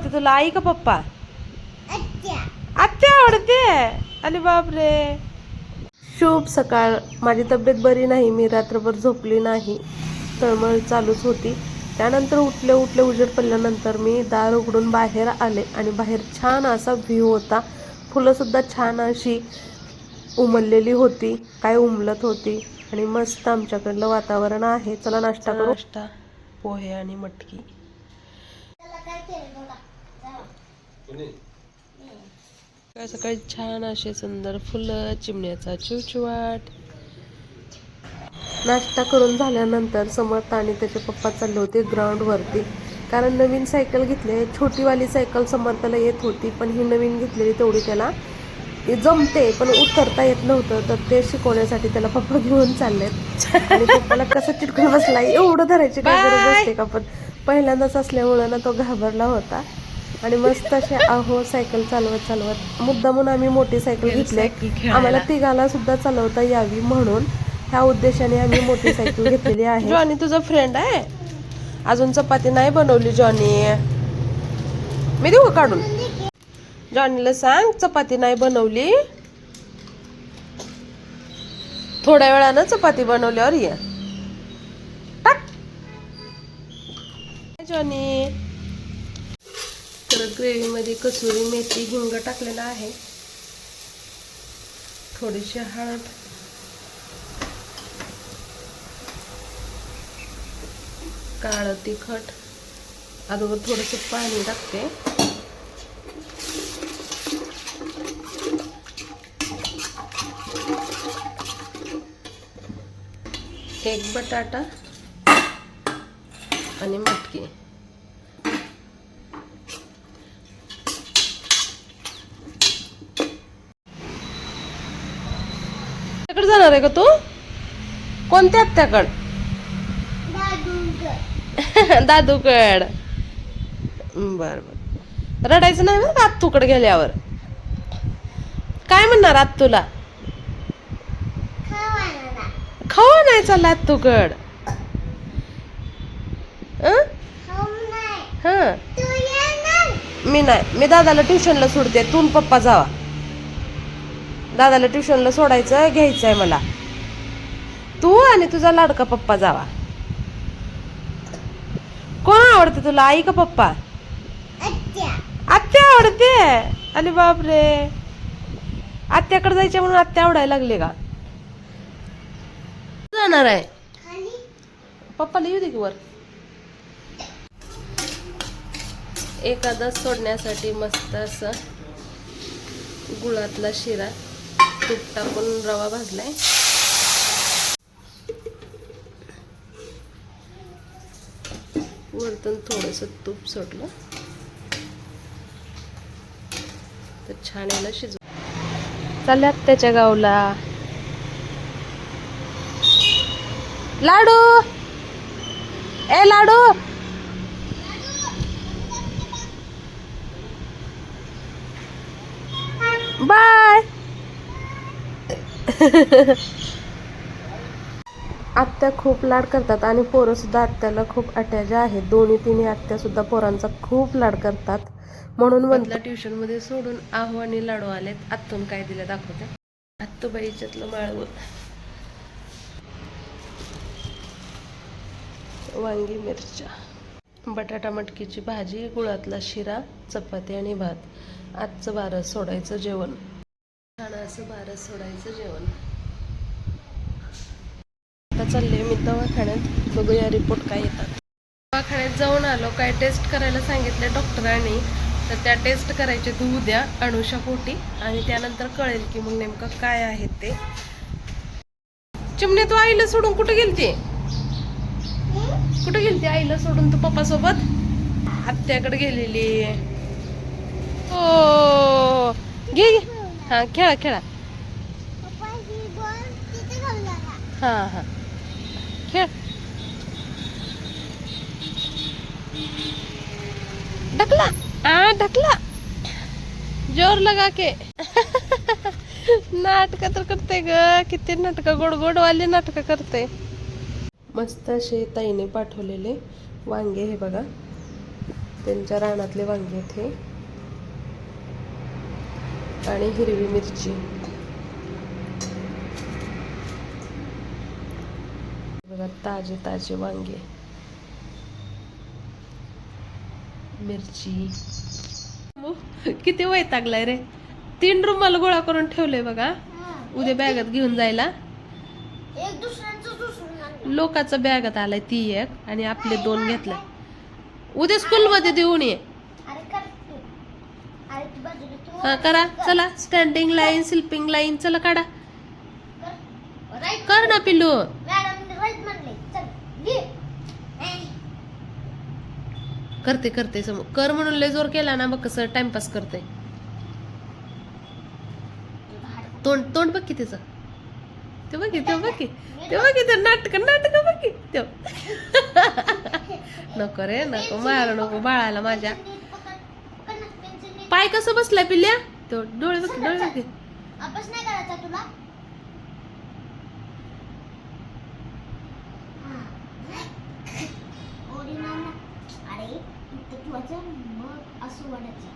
आवडते तुला, आई का पप्पा? आत्या आवडते. अरे बापरे. शुभ सकाळ. माझी तब्येत बरी नाही, मी रात्रभर झोपली नाही, तळमळ चालूच होती. त्यानंतर उठले उजेड पडल्यानंतर मी दार उघडून बाहेर आले आणि बाहेर छान असा व्ह्यू होता. फुलंसुद्धा छान अशी उमललेली होती, काय उमलत होती आणि मस्त आमच्याकडलं वातावरण आहे. चला नाश्ता करू. नाश्ता पोहे आणि मटकी. सकाळी छान असे सुंदर फुलं, चिमण्याचा चिवचिवाट. नाश्ता करून झाल्यानंतर समर्थ आणि त्याचे पप्पा चालले होते ग्राउंडवरती, कारण नवीन सायकल घेतली. छोटीवाली सायकल समर्थाला येत होती, पण ही नवीन घेतलेली तेवढी त्याला जमते, पण उतरता येत नव्हतं. तर ते शिकवण्यासाठी त्याला पप्पा घेऊन चाललेत. आणि पप्पाला कसं चिटकून बसलाय, एवढं धरायची काय गरज असते का? पण पहिल्यांदाच असल्यामुळं ना तो घाबरला होता. आणि मस्त असे अहो सायकल चालवत मुद्दामून आम्ही मोठी सायकल घेतली, आम्हाला तिघाला सुद्धा चालवता यावी म्हणून ह्या उद्देशाने आम्ही मोठी सायकल घेतलेली आहे. जॉनी तुझा फ्रेंड आहे. अजून चपाती नाही बनवली जॉनी. मी देऊ का काढून? जॉनीला सांग चपाती नाही बनवली. थोड्या वेळानं चपाती बनवल्यावर ये. टाक जॉनी. तर ग्रेव्ही मध्ये कसुरी मेथी, हिंग टाकलेला आहे, थोडीशी हळद, काळं तिखट, अगोदर थोडंसं पाणी टाकते. एक बटाटा आणि मटकी. तिकडे जाणार आहे का तू? कोणत्या आत्याकड? दादूकड. बर बर, रडायचं नाही ना आत्तूकडे गेल्यावर. काय म्हणणार आत्तूला? खावा नाही चालला आत्तूकड. हा मी नाही, मी दादाला ट्युशनला सोडते, तू पप्पा जावा. दादाला ट्युशनला सोडायचं, घ्यायचं आहे मला. तू आणि तुझा लाडका पप्पा जावा. कोण आवडते तुला, आई का पप्पा? आत्या आवडते. अरे बापरे. आत्याकडे जायचे म्हणून आत्या आवडायला लागले का? जाणार आहे पप्पाला येऊ दे की वर. एकादश सोडण्यासाठी मस्त असं गुळातला शिरा, तूप टाकून रवा भाजलाय. वरतून थोडंसं तूप सोडलं तर छान याला शिजव. चालल्यात त्याच्या गावला. लाडू, ए लाडू. बाय. आत्या खूप लाड करतात आणि पोरं सुद्धा आत्याला खूप अटॅच आहेत. दोन्ही तिन्ही आत्या सुद्धा पोरांचा खूप लाड करतात. म्हणून म्हणलं ट्युशन मध्ये सोडून आहो आणि लाडू आलेत. आत्तून काय दिलं दाखवते. आत्तूबाईच्यातलं माळव, वांगी मिरच्या, बटाटा मटकीची भाजी, गुळातला शिरा, चपाती आणि भात. आजचं बारस सोडायचं जेवण. छान असं बारस सोडायचं जेवण. आता चालले मी दवाखान्यात, बघूया रिपोर्ट काय येतात. दवाखान्यात जाऊन आलो, काय टेस्ट करायला सांगितले डॉक्टरांनी, तर त्या टेस्ट करायचे तू उद्या अनुषा पोटी, आणि त्यानंतर कळेल की मग नेमकं काय आहे ते. चिमणे तू आईला सोडून कुठे गेलती? कुठे गेलती आईला सोडून तू पप्पा सोबत? आत्याकडे गेलेली. हो घे घे. हा खेळा खेळा. हा हा खेळ. ढकला, ढकला, जोर लगा के. नाटक तर करते ग, किती नाटक, गोड गोडवाले नाटक करते. मस्त असे ताईने पाठवलेले वांगे हे बघा, त्यांच्या रानातले वांगे आहेत हे. आणि हिरवी मिरची. बघा ताजे ताजे वांगे, मिरची. किती वैतागलाय रे. 3 रुमाल गोळा करून ठेवले बघा उद्या बॅगात घेऊन जायला. एक दुसऱ्यांचं लोकांचं बॅगात आलाय ती एक आणि आपले 2 घेतलाय. उद्या स्कूल मध्ये देऊन ये. हा करा चला. स्टँडिंग लाईन, स्लिपिंग लाईन चला काढा. कर ना पिल्लू. करते समोर कर म्हणून लय जोर केला ना बघ कसं टाइमपास करते. तोंड बघ की त्याचं. ते बघ की ते नाटक बघ की ते. नको रे नको मारू नको बाळाला माझ्या. पाय कसं बसलाय पिल्ल्या. तो डोळे बघ की. अभ्यास नाही करायचा तुला. अरे मग असं वाटायचं.